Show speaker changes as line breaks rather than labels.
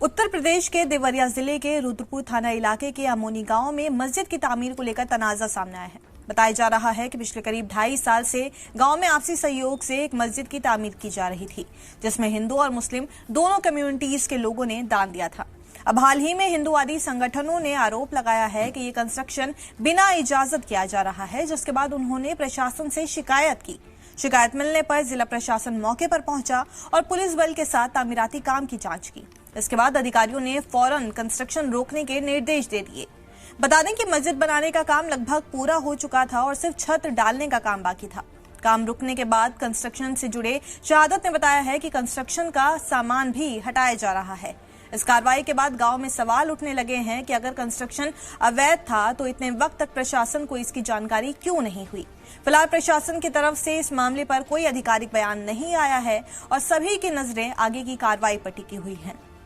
उत्तर प्रदेश के देवरिया जिले के रुद्रपुर थाना इलाके के अमोनी गांव में मस्जिद की तामीर को लेकर तनाजा सामने आया है। बताया जा रहा है कि पिछले करीब 2.5 साल से गांव में आपसी सहयोग से एक मस्जिद की तामीर की जा रही थी, जिसमें हिंदू और मुस्लिम दोनों कम्युनिटीज के लोगों ने दान दिया था। अब हाल ही में हिंदूवादी संगठनों ने आरोप लगाया है कि ये कंस्ट्रक्शन बिना इजाजत किया जा रहा है, जिसके बाद उन्होंने प्रशासन से शिकायत की। शिकायत मिलने पर जिला प्रशासन मौके पर पहुंचा और पुलिस बल के साथ तामीराती काम की जांच की। इसके बाद अधिकारियों ने फौरन कंस्ट्रक्शन रोकने के निर्देश दे दिए। बता दें कि मस्जिद बनाने का काम लगभग पूरा हो चुका था और सिर्फ छत डालने का काम बाकी था। काम रुकने के बाद कंस्ट्रक्शन से जुड़े शहादत ने बताया है कि कंस्ट्रक्शन का सामान भी हटाया जा रहा है। इस कार्रवाई के बाद गांव में सवाल उठने लगे हैं कि अगर कंस्ट्रक्शन अवैध था तो इतने वक्त तक प्रशासन को इसकी जानकारी क्यों नहीं हुई। फिलहाल प्रशासन की तरफ से इस मामले पर कोई आधिकारिक बयान नहीं आया है और सभी की नजरें आगे की कार्रवाई पर टिकी हुई हैं।